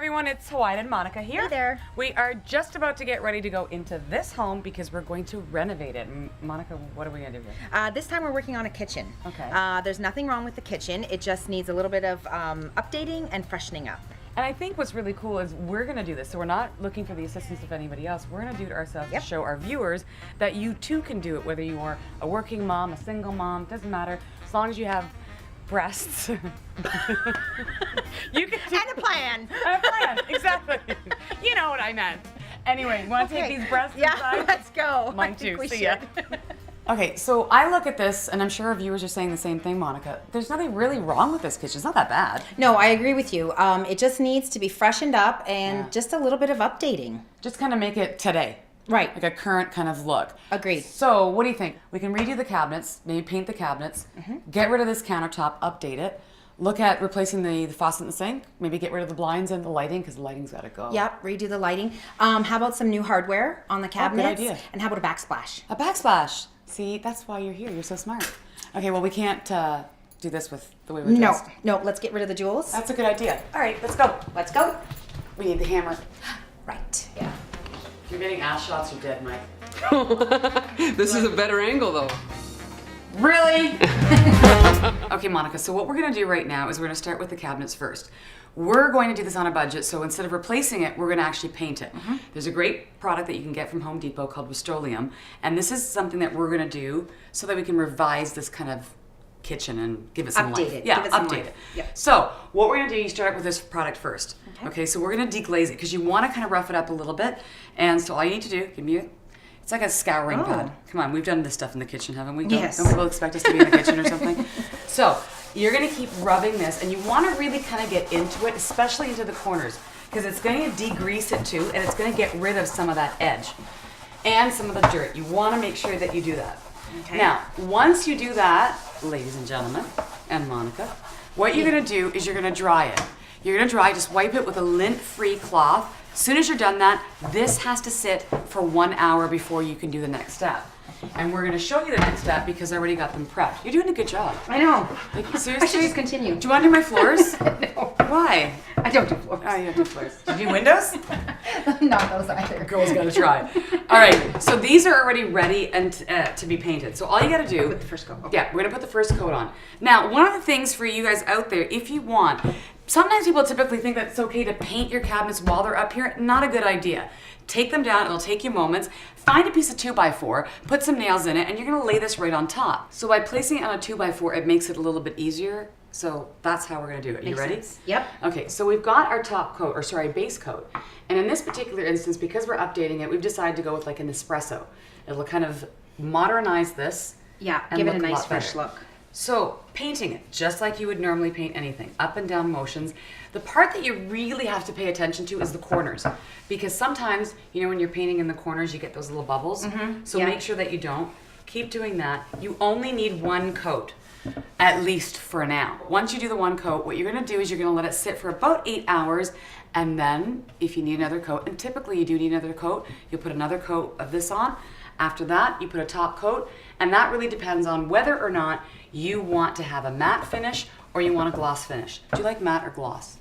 everyone, it's Hawaiian and Monica here. Hey there. We are just about to get ready to go into this home because we're going to renovate it. Monica, what are we going to do here? This time we're working on a kitchen. Okay. There's nothing wrong with the kitchen. It just needs a little bit of updating and freshening up. And I think what's really cool is we're going to do this. So we're not looking for the assistance of anybody else. We're going to do it ourselves to show our viewers that you too can do it, whether you are a working mom, a single mom, doesn't matter. As long as you have breasts. You can do And a plan. And a plan, exactly. You know what I meant. Anyway, you want to take these breasts inside? Yeah, let's go. Mine I think too. we See ya. should. Okay, so I look at this, and I'm sure our viewers are saying the same thing, Monica. There's nothing really wrong with this kitchen. It's not that bad. No, I agree with you. It just needs to be freshened up and just a little bit of updating. Just kind of make it today. Right. Like a current kind of look. Agreed. So what do you think? We can redo the cabinets, maybe paint the cabinets, get rid of this countertop, update it, look at replacing the faucet in the sink, maybe get rid of the blinds and the lighting because the lighting's got to go. Yep, redo the lighting. How about some new hardware on the cabinets? idea. And how about a backsplash? A backsplash. See, that's why you're here. You're so smart. Okay, well, we can't do this with the way we're dressed. No, let's get rid of the jewels. That's a good idea. All right, let's go. Let's go. We need the hammer. Right, yeah. If you're getting ass shots, you're dead, Mike. This is a better angle, though. Really? Okay, Monica, so what we're gonna do right now is we're gonna start with the cabinets first. We're going to do this on a budget, so instead of replacing it, we're gonna actually paint it. There's a great product that you can get from Home Depot called Rust-Oleum, and this is something that we're gonna do so that we can revise this kind of kitchen and give it some life. Update it. Yeah, Give it some update life. it. Yep. So what we're gonna do, you start with this product first. Okay, so we're gonna deglaze it because you wanna kind of rough it up a little bit, and so all you need to do, give me it's like a scouring pad. Come on, we've done this stuff in the kitchen, haven't we? Yes. Don't people expect us to be in the kitchen or something? So you're gonna keep rubbing this, and you wanna really kind of get into it, especially into the corners, because it's gonna degrease it too, and it's gonna get rid of some of that edge and some of the dirt. You wanna make sure that you do that. Okay. Now, once you do that, ladies and gentlemen, and Monica, what you're gonna do is you're gonna dry it. You're gonna dry, just wipe it with a lint-free cloth. As soon as you're done that, this has to sit for 1 hour before you can do the next step. And we're gonna show you the next step because I already got them prepped. You're doing a good job. I know. Like, I seriously? should just continue. Do you want to do my floors? No. Why? I don't do floors. Oh, you don't do floors. Do you do windows? Not those either. Girls gotta try. All right, so these are already ready and to be painted. So all you gotta do. Put the first coat. Okay. Yeah, we're gonna put the first coat on. Now, one of the things for you guys out there, if you want, sometimes people typically think that it's okay to paint your cabinets while they're up here. Not a good idea. Take them down, it'll take you moments. Find a piece of 2x4, put some nails in it, and you're gonna lay this right on top. So by placing it on a 2x4, it makes it a little bit easier. So that's how we're gonna do it. You Makes ready? sense. Yep. Okay, so we've got our top coat, or sorry, base coat. And in this particular instance, because we're updating it, we've decided to go with like an espresso. It'll kind of modernize this. Yeah, and give it a look nice lot fresh better. look. So painting it, just like you would normally paint anything, up and down motions. The part that you really have to pay attention to is the corners. Because sometimes, you know, when you're painting in the corners, you get those little bubbles. So yeah. make sure that you don't. Keep doing that. You only need one coat, at least for now. Once you do the one coat, what you're gonna do is you're gonna let it sit for about 8 hours, and then if you need another coat, and typically you do need another coat, you'll put another coat of this on. After that, you put a top coat, and that really depends on whether or not you want to have a matte finish or you want a gloss finish. Do you like matte or gloss?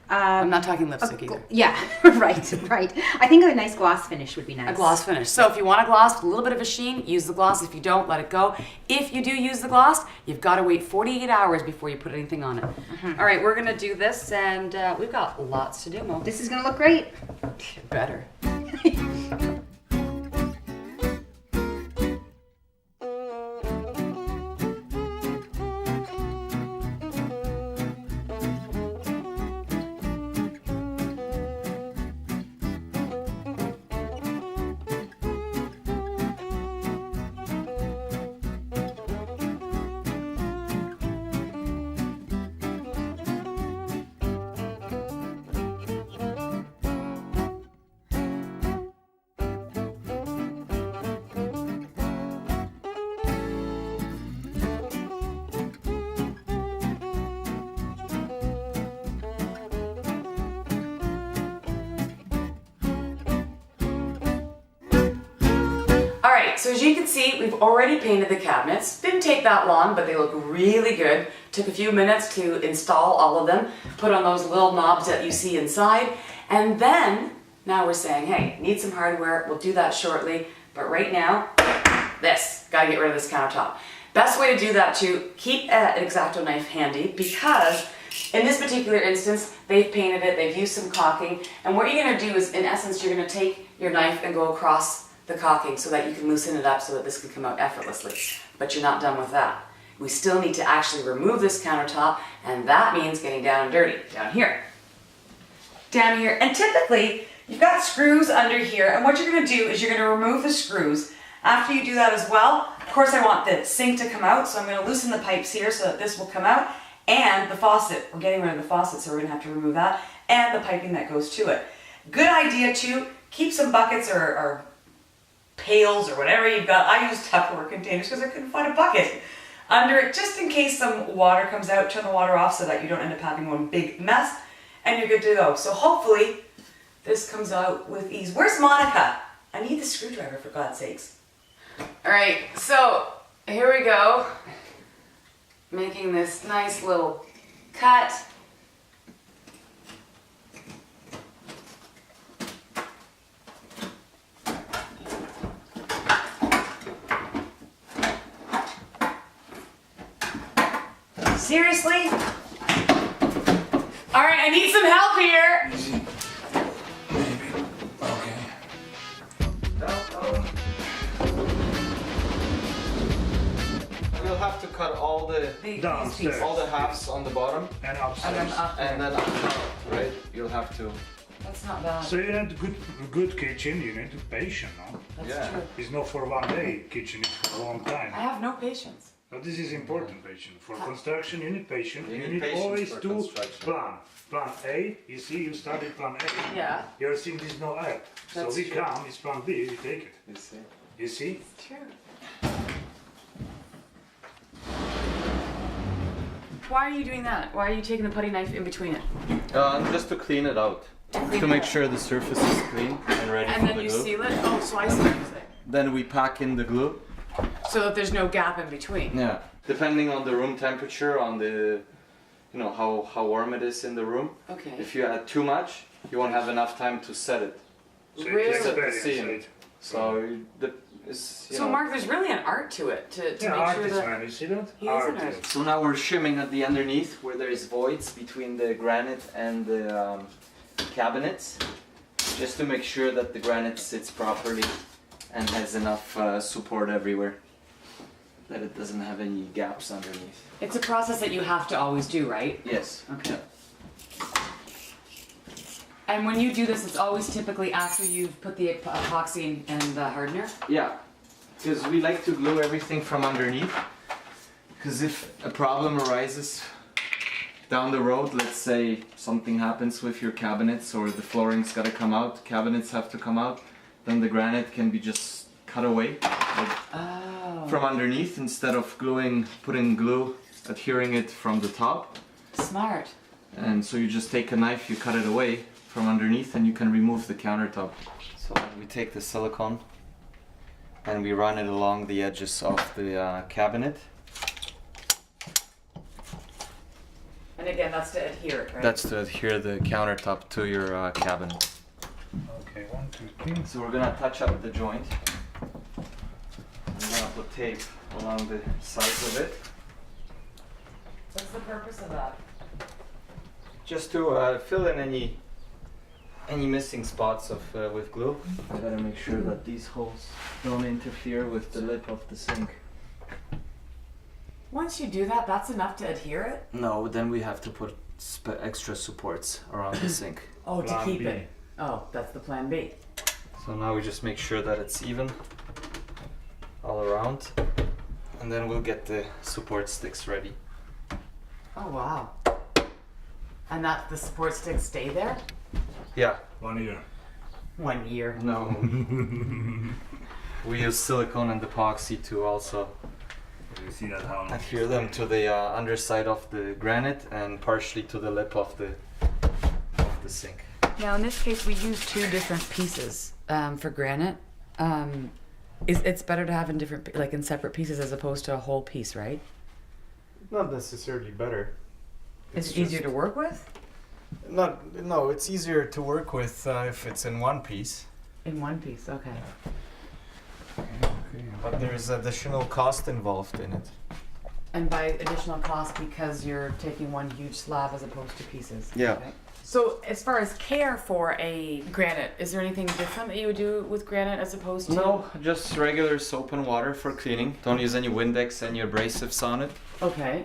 I'm not talking lipstick either. Yeah, right. I think a nice gloss finish would be nice. A gloss finish. So if you want a gloss with a little bit of a sheen, use the gloss. If you don't, let it go. If you do use the gloss, you've got to wait 48 hours before you put anything on it. All right, we're gonna do this, and we've got lots to do, Mo. This is gonna look great. Better. All right, so as you can see, we've already painted the cabinets. Didn't take that long, but they look really good. Took a few minutes to install all of them, put on those little knobs that you see inside, And then, now we're saying, hey, need some hardware, we'll do that shortly, but right now, gotta get rid of this countertop. Best way to do that too, keep an X-Acto knife handy, because in this particular instance, they've painted it, they've used some caulking, and what you're gonna do is, in essence, you're gonna take your knife and go across the caulking so that you can loosen it up so that this can come out effortlessly. But you're not done with that. We still need to actually remove this countertop, and that means getting down and dirty, down here. Down here, and typically, you've got screws under here, and what you're gonna do is you're gonna remove the screws. After you do that as well, of course I want the sink to come out, so I'm gonna loosen the pipes here so that this will come out, and the faucet. We're getting rid of the faucet, so we're gonna have to remove that, and the piping that goes to it. Good idea too, keep some buckets or pails or whatever you've got. I use Tupperware containers because I couldn't find a bucket under it, just in case some water comes out. Turn the water off so that you don't end up having one big mess, and you're good to go. So hopefully this comes out with ease. Where's Monica? I need the screwdriver, for God's sakes. All right, so here we go. Making this nice little cut. Seriously? All right, I need some help here. We'll have to cut all the Downstairs. all the halves on the bottom And And then upstairs. up and there. then up top, right? You'll have to. That's not bad. So you need good kitchen, you need patience, no? That's Yeah. true. It's not for one day, kitchen is for a long I time. have no patience. But this is important, patience. For construction, you need patience. You You need need patience always for to construction. plan. Plan A, you see, you started plan A. Yeah. You're seeing this no app. So That's we true. come, it's plan B, we take it. You see. You see? It's true. Why are you doing that? Why are you taking the putty knife in between it? Just to clean it out. clean To it make out. sure the surface is clean and ready And for then the you glue. seal it? Oh, so I see what you're saying. Then we pack in the glue. So that there's no gap in between. Yeah. Depending on the room temperature, on the, how warm it is in the room. Okay. If you add too much, you won't have enough time to set it. So Really? it's Set the experience, seam. So it's, So Mark, there's really an art to it to Yeah, make sure artist, that. man, you see that? He is an artist. So now we're shimming at the underneath where there's voids between the granite and the cabinets, just to make sure that the granite sits properly and has enough support everywhere, that it doesn't have any gaps underneath. It's a process that you have to always do, right? Yes. Okay. And when you do this, it's always typically after you've put the epoxy and the hardener? Yeah, because we like to glue everything from underneath. Because if a problem arises down the road, let's say something happens with your cabinets or the flooring's got to come out, cabinets have to come out, then the granite can be just cut away from underneath instead of putting glue, adhering it from the top. Smart. And so you just take a knife, you cut it away from underneath, and you can remove the countertop. So we take the silicone and we run it along the edges of the cabinet. And again, that's to adhere it, right? That's to adhere the countertop to your cabinet. Okay, 1, 2, 3. So we're gonna touch up the joint. I'm gonna put tape along the sides of it, What's the purpose of that? just to fill in any missing spots with glue. I gotta make sure that these holes don't interfere with the lip of the sink. Once you do that, that's enough to adhere it? No, then we have to put extra supports around the sink. Oh, to Plan keep B. it. Oh, that's the plan B. So now we just make sure that it's even all around, and then we'll get the support sticks ready. Oh, wow. And that the support sticks stay there? Yeah. 1 year. 1 year. No. We use silicone and epoxy to also You see that how? adhere them to the underside of the granite and partially to the lip of the sink. Now, in this case, we use 2 different pieces for granite. It's better to have in different, like in separate pieces as opposed to a whole piece, right? Not necessarily better. It's easier to work with? No, it's easier to work with if it's in one piece. In one piece, okay. But there's additional cost involved in it. And by additional cost, because you're taking one huge slab as opposed to pieces. Yeah. Okay. So as far as care for a granite, is there anything different that you would do with granite as opposed to? No, just regular soap and water for cleaning. Don't use any Windex, any abrasives on it. Okay.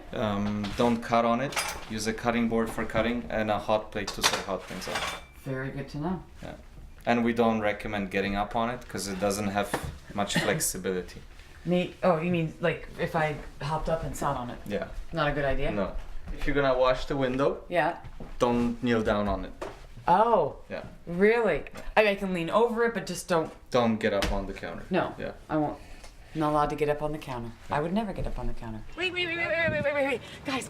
Don't cut on it. Use a cutting board for cutting and a hot plate to set hot things up. Very good to know. Yeah. And we don't recommend getting up on it because it doesn't have much flexibility. Me? Oh, you mean like if I hopped up and sat on it? Yeah. Not a good idea? No. If you're gonna wash the window, Yeah. don't kneel down on it. Oh. Yeah. Really? I mean, I can lean over it, but just don't. Don't get up on the counter. No. Yeah. I won't. I'm not allowed to get up on the counter. I would never get up on the counter. Wait. Guys.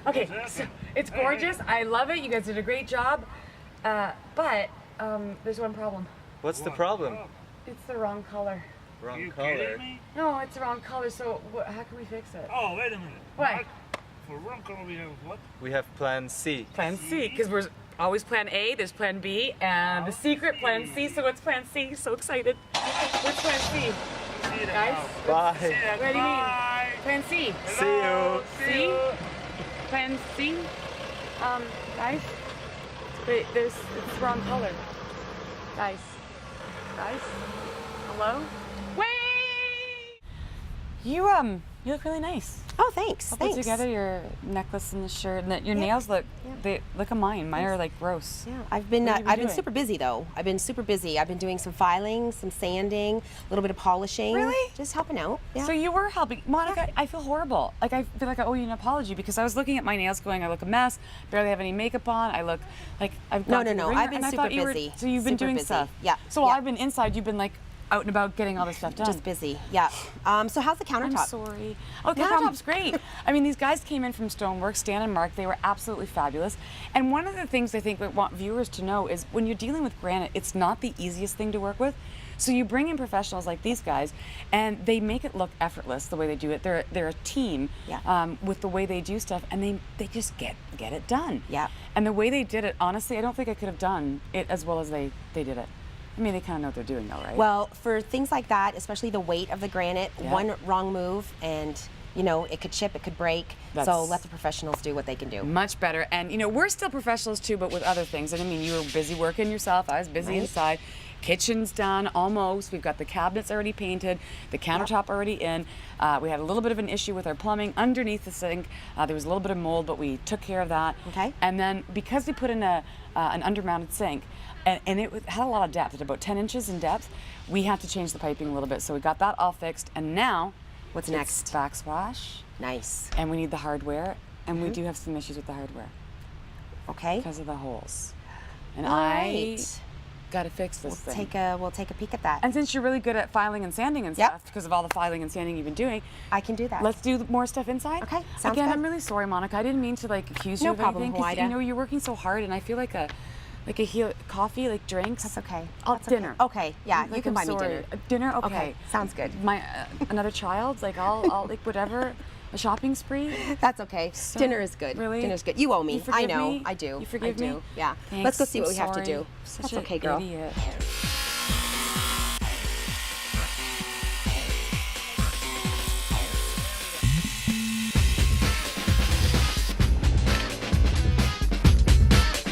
Okay, so it's gorgeous. I love it. You guys did a great job. But there's one problem. What's the problem? It's the wrong color. Wrong You color. kidding me? No, it's the wrong color. So how can we fix it? Oh, wait a minute. What? For wrong color we have what? We have plan C. Plan C, because we're always plan A, there's plan B, and the secret plan C, so what's plan C? So excited. What's plan C? See that Guys? now. Bye. See that. What do you mean? Bye. Plan C. See you. See C? you. Plan C? Guys? Wait, it's the wrong color. Guys? Hello? Wait! You look really nice. Oh, thanks. I'll Thanks. put together your necklace and the shirt, and your nails look, look at mine. Mine are like gross. Yeah, I've been What have you been doing? super busy though. I've been super busy. I've been doing some filing, some sanding, a little bit of polishing. Really? Just helping out. Yeah. So you were helping. Monica, I feel horrible. Like, I feel like I owe you an apology because I was looking at my nails going, I look a mess, barely have any makeup on, I look like I've No, gone to the ringer, I've been and I super thought you were- busy. So you've been Super doing busy. stuff. Yeah, So while yeah. I've been inside, you've been like out and about getting all this stuff done. Just busy. Yeah. So how's the countertop? I'm sorry. Oh, the No problem. countertop's great. I mean, these guys came in from Stoneworks, Stan and Mark. They were absolutely fabulous. And one of the things I think we want viewers to know is when you're dealing with granite, it's not the easiest thing to work with. So you bring in professionals like these guys, and they make it look effortless the way they do it. They're a team with the way they do stuff, and they just get it done. Yeah. And the way they did it, honestly, I don't think I could have done it as well as they did it. I mean, they kind of know what they're doing, though, right? Well, for things like that, especially the weight of the granite, Yeah. one wrong move and it could chip, it could break. So That's- let the professionals do what they can do. Much better. And, we're still professionals too, but with other things. And I mean, you were busy working yourself. I was busy Right. inside. Kitchen's done almost. We've got the cabinets already painted, the countertop already in. We had a little bit of an issue with our plumbing underneath the sink. There was a little bit of mold, but we took care of that. Okay. And then because we put in an undermounted sink, and it had a lot of depth, at about 10 inches in depth, we had to change the piping a little bit. So we got that all fixed. And now, What's it's next? backsplash, Nice. and we need the hardware. And we do have some issues with the hardware Okay. because of the holes. And All I right. got to fix this thing. We'll take a peek at that. And since you're really good at filing and sanding and Yep. stuff, because of all the filing and sanding you've been doing, I can do that. let's do more stuff inside. Okay, sounds Again, good. I'm really sorry, Monica. I didn't mean to accuse you No of problem, anything. 'Cause, Huida. you're working so hard, and I feel like a coffee, like drinks. That's okay. Oh, That's dinner. Okay. Yeah, you Like, can I'm buy me sorry. dinner. Dinner, okay. Okay, sounds good. My another child, I'll like whatever. A shopping spree. That's okay. So- Dinner is good. Really? Dinner's good. You owe me. You forgive I know. me? I do. You forgive I do. me? Yeah. Thanks. Let's go see what I'm we have to sorry. do. Such That's an okay, girl. idiot.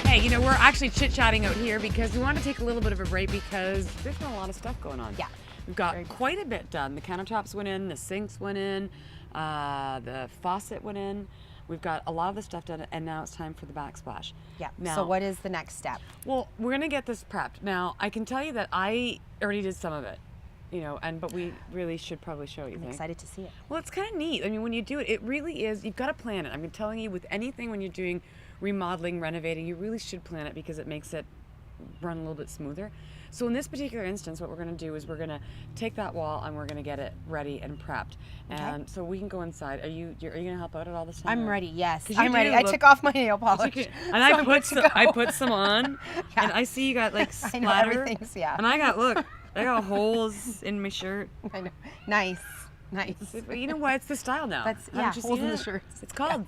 Hey, we're actually chit-chatting out here because we want to take a little bit of a break because there's been a lot of stuff going on. Yeah. We've got quite a bit done. The countertops went in, the sinks went in, the faucet went in. We've got a lot of the stuff done, and now it's time for the backsplash. Yeah. Now, So what is the next step? Well, we're gonna get this prepped. Now, I can tell you that I already did some of it, but we really should probably show you. I'm think? excited to see it. Well, it's kind of neat. I mean, when you do it, it really is. You've got to plan it. I'm telling you, with anything when you're doing remodeling, renovating, you really should plan it because it makes it run a little bit smoother. So in this particular instance, what we're going to do is we're going to take that wall and we're going to get it ready and prepped. And so we can go inside. Are you going to help out at all this time? I'm or- ready. Yes. 'Cause you I'm ready. do I look- took off my nail polish. And so I I'm put good to I go. put some on, Yeah. and I see you got like I know, splatter. everything's- yeah. And I got holes in my shirt. I know. Nice. Nice. But you know what? It's the style now. That's- Haven't yeah, you holes seen in the it? shirts. It's called.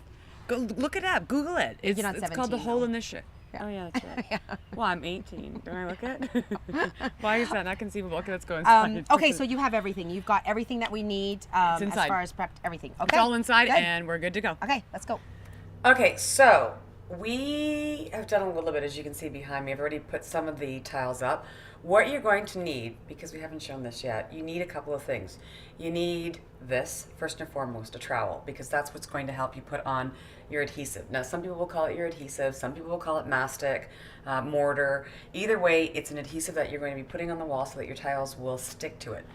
Go look it up. Google it. It's not called the 17 hole though. in the shirt. Oh yeah, that's right. Well, I'm 18. Don't I look it? Why is that not conceivable? Okay, let's go inside. Okay, so you have everything. You've got everything that we need as inside. far as prepped everything. Okay. It's all inside, Good. and we're good to go. Okay, let's go. Okay, so we have done a little bit, as you can see behind me. I've already put some of the tiles up. What you're going to need, because we haven't shown this yet, you need a couple of things. You need this, first and foremost, a trowel, because that's what's going to help you put on your adhesive. Now, some people will call it your adhesive, some people will call it mastic, mortar. Either way, it's an adhesive that you're going to be putting on the wall so that your tiles will stick to it.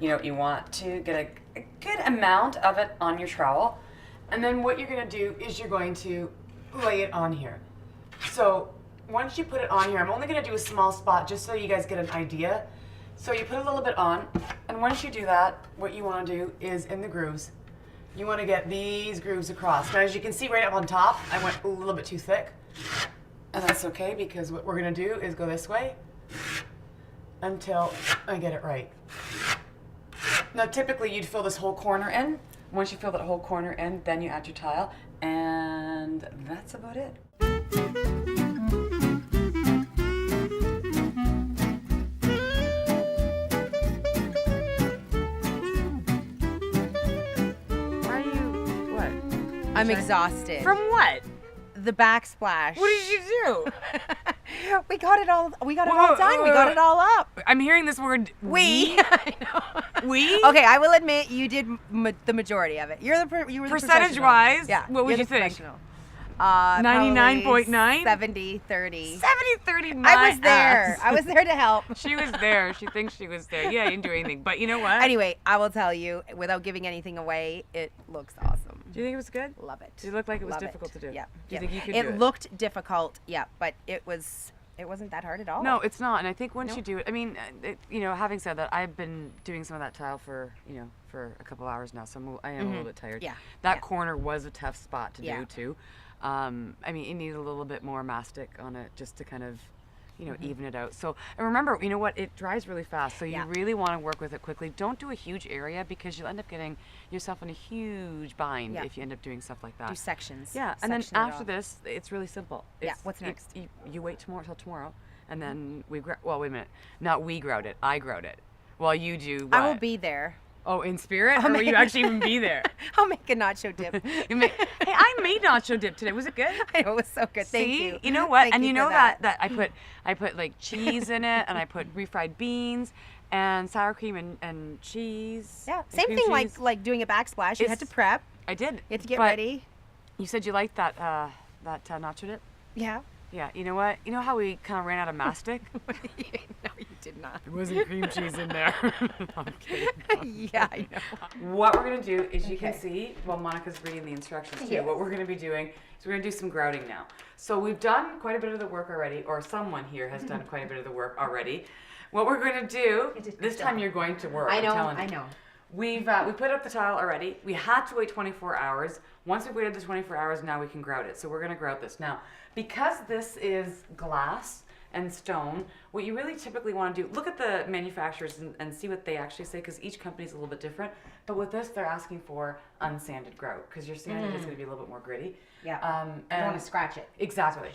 You know, you want to get a good amount of it on your trowel, and then what you're going to do is you're going to lay it on here. So once you put it on here, I'm only going to do a small spot just so you guys get an idea. So you put a little bit on, and once you do that, what you want to do is in the grooves, you want to get these grooves across. Now, as you can see right up on top, I went a little bit too thick, and that's okay, because what we're going to do is go this way until I get it right. Now, typically you'd fill this whole corner in. Once you fill that whole corner in, then you add your tile, and that's about it. Are you what? I'm exhausted. From what? the backsplash. What did you do? We got it all. We got it all done. We got it all up. I'm hearing this word. We. I know. We. Okay, I will admit you did the majority of it. You were the Percentage wise, Yeah. what would you're you the think? professional. 99.9? 70, 30. 70-30. I was there. I was there to help. She was there. She thinks she was there. Yeah, you didn't do anything. But you know what? Anyway, I will tell you, without giving anything away, it looks awesome. Do you think it was good? Love it. Did it look like it was Love difficult to do? Yeah. Do you yeah. think you could do it? It looked difficult, yeah, but it wasn't that hard at all. No, it's not. And I think once you do it, I mean, having said that, I've been doing some of that tile for a couple hours now, so I am a little bit tired. Yeah. That corner was a tough spot to Yeah. do too. I mean, it needed a little bit more mastic on it just to kind of, even it out. So, and remember, you know what? It dries really fast, so you Yeah. really want to work with it quickly. Don't do a huge area because you'll end up getting yourself in a huge bind Yeah. if you end up doing stuff like that. Do sections. Yeah, and then Section it after off. this, it's really simple. Yeah, It's- what's next? You wait till tomorrow, and then well, wait a minute. Not we grout it. I grout it. While you do what? I will be there. Oh, in spirit? Or will you actually even be there? I'll make a nacho dip. Hey, I made nacho dip today. Was it good? I know, it was so good. Thank See? you. You know what? Thank and you for know that I put like cheese in it, and I put refried beans and sour cream and cheese. Yeah, and same cream thing cheese. like doing a backsplash. You had to It's- prep. I did. You had to get But ready. You said you liked that nacho dip? Yeah. Yeah. You know what? You know how we kind of ran out of mastic? No, you did not. There wasn't cream cheese in there. I'm kidding. Yeah, I know. What we're going to do is you can see, while Monica's reading the instructions too, Yes. what we're going to be doing is we're going to do some grouting now. So we've done quite a bit of the work already, or someone here has done quite a bit of the work already. What we're going to do, this time you're going to work, I know, I'm telling you. I know. We put up the tile already. We had to wait 24 hours. Once we waited the 24 hours, now we can grout it. So we're going to grout this. Now, because this is glass and stone, what you really typically want to do, look at the manufacturers and see what they actually say, because each company is a little bit different. But with this, they're asking for unsanded grout, because your sanded is going to be a little bit more gritty. Yeah. And I don't want to scratch it. Exactly.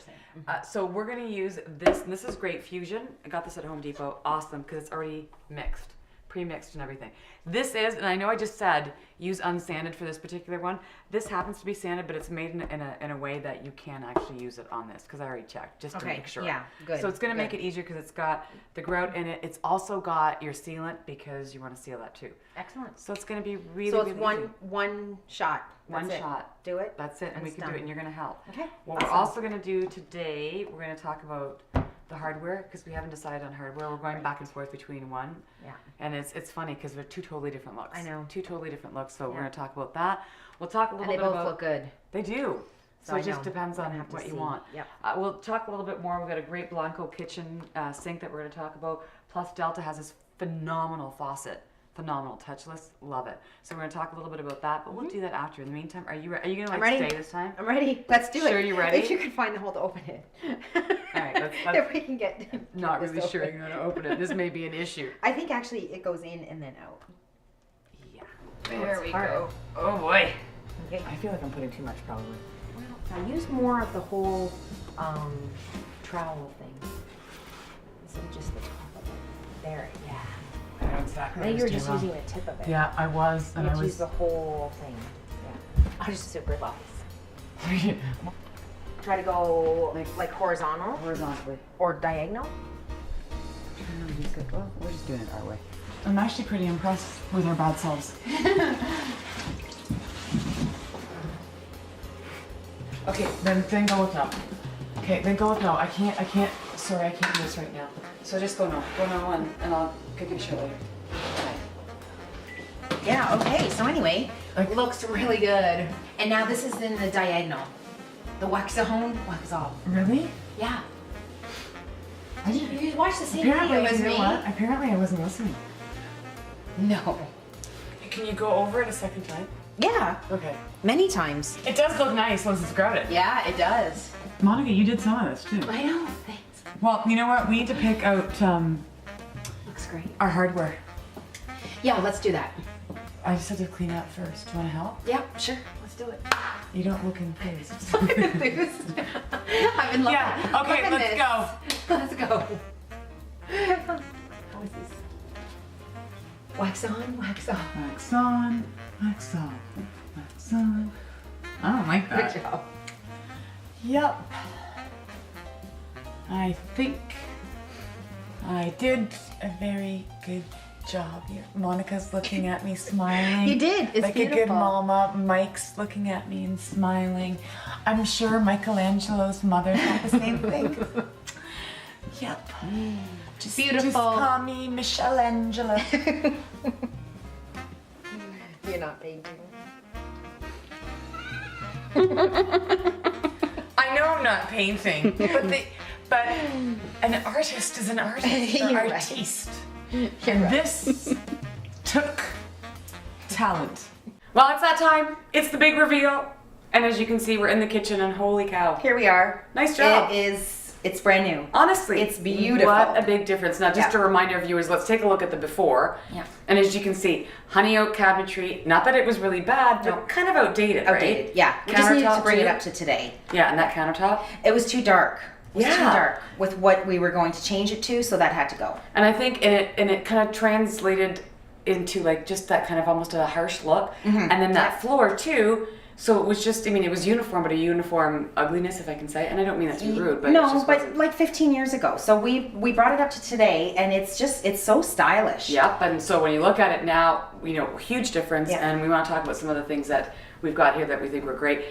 So we're going to use this, and this is Great Fusion. I got this at Home Depot. Awesome, because it's already mixed. Pre-mixed and everything. This is, and I know I just said use unsanded for this particular one. This happens to be sanded, but it's made in a way that you can actually use it on this, because I already checked just to Okay, make sure. yeah, good, So it's going to make good. it easier because it's got the grout in it. It's also got your sealant because you want to seal that too. Excellent. So it's going to be really, So it's really easy. one shot. One That's it. shot. Do it. That's it, and we it's can do done. it, and you're going to help. Okay, What we're awesome. also going to do today, we're going to talk about the hardware, because we haven't decided on hardware. We're going back and forth between one. Yeah. And it's funny because they're two totally different looks. I know. Two totally different looks. So we're Yeah. going to talk about that. We'll talk a little And they bit both about. look good. They do. So I it just know. depends I'm on gonna have to what you see. want. Yep. We'll talk a little bit more. We've got a great Blanco kitchen sink that we're going to talk about. Plus Delta has this phenomenal faucet. Phenomenal, touchless, love it. So we're going to talk a little bit about that, but we'll do that after. In the meantime, are you going to ready. stay this time? I'm ready. Let's do it. Sure you ready? If you can find the hole to open it. All right, let's if we can get. Not this really sure open. you're going to open it. This may be an issue. I think actually it goes in and then out. Yeah. There we go. Oh boy. Okay. I feel like I'm putting too much probably. Now use more of the whole trowel thing instead of just the top of it. There, yeah. I know exactly. I think you were just using the tip of it. Yeah, I was, You have to use the whole thing. Yeah. I was super nice. Try to go like horizontal horizontally. or diagonal. Well, we're just doing it our way. I'm actually pretty impressed with our bad selves. Okay, then go with no. Okay, then go with no. I can't, sorry, I can't do this right now. So just go no and I'll give you a show later. Okay. Yeah, okay. So anyway, Like- looks really good. And now this is in the diagonal. The wax-a-hone, wax-off. Really? Yeah. I didn't. You watched the same Apparently, video as you know me. what? Apparently I wasn't listening. No. Can you go over it a second time? Yeah, Okay. many times. It does look nice once it's grouted. Yeah, it does. Monica, you did some of this too. I know, thanks. Well, you know what? We need to pick out Looks great. our hardware. Yeah, let's do that. I just have to clean up first. Do you want to help? Yeah, sure. Let's do it. You don't look enthused. I've been loving Yeah, okay, loving let's this. go. Let's go. How is this? Wax on, wax off. Wax on, wax off, wax on. I don't like that. Good job. Yep. I think I did a very good job here. Monica's looking at me smiling. You did. It's like a good beautiful. mama. Mike's looking at me and smiling. I'm sure Michelangelo's mother thought the same thing. Yep. Just Beautiful. call me Michelangelo. You're not painting. I know I'm not painting, but an artist is an artist or You're right. artiste. And this took talent. Well, it's that time. It's the big reveal. And as you can see, we're in the kitchen and holy cow. Here we are. Nice job. It's brand new. Honestly, It's beautiful. What a big difference. Now, just Yeah. a reminder, viewers, let's take a look at the before. Yeah. And as you can see, honey oak cabinetry, not that it was really bad, but No. kind of outdated, Outdated. right? Yeah. We just needed to Countertop bring it too? up to today. Yeah, and that countertop. It was too dark. It was too Yeah. dark with what we were going to change it to, so that had to go. And I think it kind of translated into like just that kind of almost a harsh look. Mm-hmm. And then that floor too. So it was just, I mean, it was uniform, but a uniform ugliness, if I can say. And I don't mean that to be rude, but it no, just but wasn't. like 15 years ago. So we brought it up to today, and it's so stylish. Yep, and so when you look at it now, you know, huge difference, Yeah. and we want to talk about some of the things that we've got here that we think were great.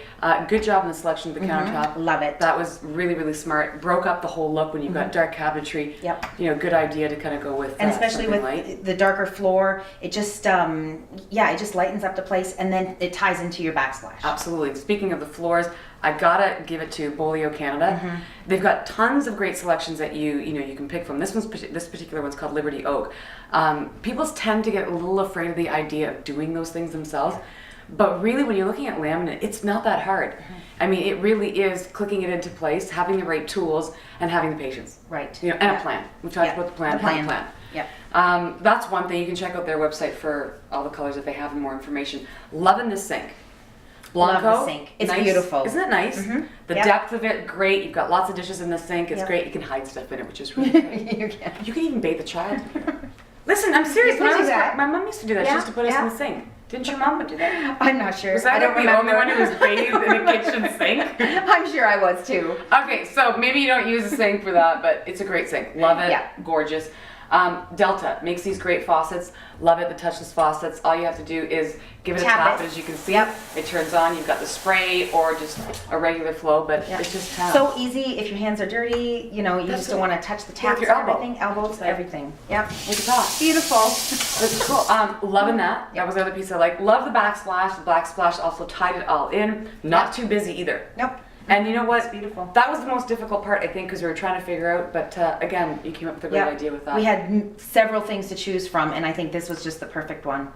Good job in the selection of the countertop. Love it. That was really, really smart. Broke up the whole look when you've got dark cabinetry. Yep. You know, good idea to kind of go with And especially something with light. the darker floor, it just it just lightens up the place, and then it ties into your backsplash. Absolutely. Speaking of the floors, I gotta give it to Bolio Canada. They've got tons of great selections that you can pick from. This particular one's called Liberty Oak. People tend to get a little afraid of the idea of doing those things themselves, but really, when you're looking at laminate, it's not that hard. I mean, it really is clicking it into place, having the right tools, and having the patience. Right. You know, and a plan. We talked Yeah. about the plan. The Have a plan. plan. Yep. That's one thing. You can check out their website for all the colors if they have more information. Loving the sink. Blanco. Love the sink. It's nice. beautiful. Isn't it nice? The Yep. depth of it, great. You've got lots of dishes in the sink. It's Yep. great. You can hide stuff in it, which is really good. You can. You can even bathe a child. Listen, I'm serious. You When I can was do that. my mom used to do that. She Yeah, used to put us yeah. in the sink. Didn't your mom do that? I'm not sure. Was I don't the remember. only one who was bathed in a kitchen sink? I'm sure I was too. Okay, so maybe you don't use a sink for that, but it's a great sink. Love it. Yeah. Gorgeous. Delta makes these great faucets. Love it, the touchless faucets. All you have to do is give it a Tap tap, it. and as you can see, Yep. it turns on. You've got the spray or just a regular flow, but Yeah. it's just tap. So easy if your hands are dirty, you know, you That's just don't it. want to touch the With taps your and elbow. everything, elbows, Like- everything. Yep. Look at that. Beautiful. It's cool. Loving that. That was the other piece I like. Love the backsplash. The backsplash also tied it all in. Not too busy either. Nope. And you know what? beautiful. That was the most difficult part, I think, because we were trying to figure out. But again, you came up with a great Yep. idea with that. We had several things to choose from, and I think this was just the perfect one.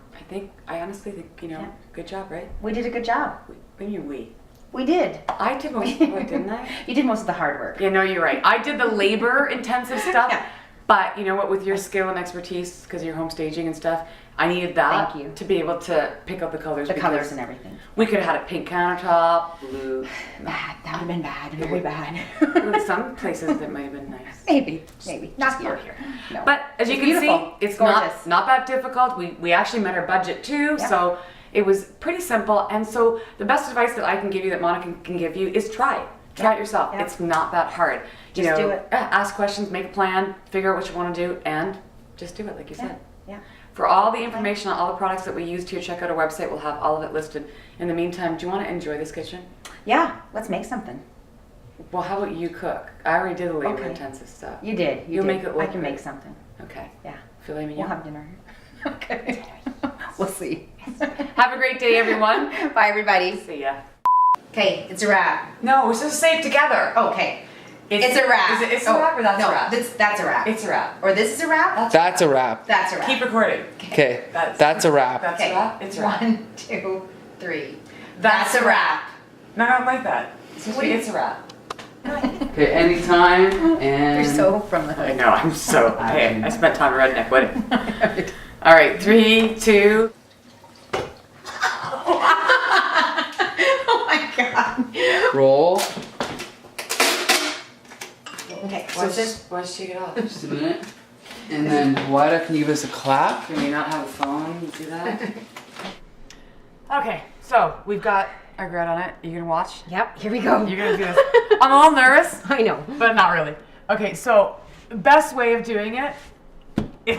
I honestly think, Yeah. good job, right? We did a good job. When you we. We did. I did most of it, didn't I? You did most of the hard work. Yeah, no, you're right. I did the labor-intensive stuff. Yeah. But you know what? With your skill and expertise, because you're home staging and stuff, I needed that Thank you. to be able to pick out the colors. The because colors and everything. We could have had a pink countertop, blue. Bad. That would have been bad. Very bad. In some places that might have been nice. Maybe. Not here. No. But as you It's can beautiful. see, it's Gorgeous. not that difficult. We actually met our budget too, Yeah. so it was pretty simple. And so the best advice that I can give you, that Monica can give you, is try it. Try it yourself. Yeah. It's not that hard. Just do it. Ask questions, make a plan, figure out what you want to do, and just do it, like you said. Yeah. For all the information on all the products that we used here, check out our website. We'll have all of it listed. In the meantime, do you want to enjoy this kitchen? Yeah. Let's make something. Well, how about you cook? I already did the labor Okay. intensive stuff. You did. You'll did. make it look I can good. make something. Okay. Yeah. Filet mignon. We'll have dinner. Okay. We'll see. Have a great day, everyone. Bye, everybody. See ya. Okay, it's a wrap. No, we're supposed to say it together. Okay. It's a wrap. Is it, it's a wrap or that's no, a wrap? That's a wrap. It's a wrap. Or this is a wrap? That's a wrap. That's a wrap. Keep recording. Okay, that's a wrap. That's Okay. a wrap. It's a wrap. 1, 2, 3. That's a wrap. No, not like that. It's supposed to be, it's a wrap. Okay, anytime and. You're so from the I hood. know, I'm so, I spent time at Redneck Wedding. All right, 3, 2. Oh my god. Roll. Okay, what's this? Let's shake it off. Just a minute. And then Wida, can you give us a clap? Can we not have a phone? Do that. Okay, so we've got our bread on it. You gonna watch? Yep, here we go. You're gonna do this. I'm a little nervous, I know. but not really. Okay, so best way of doing it is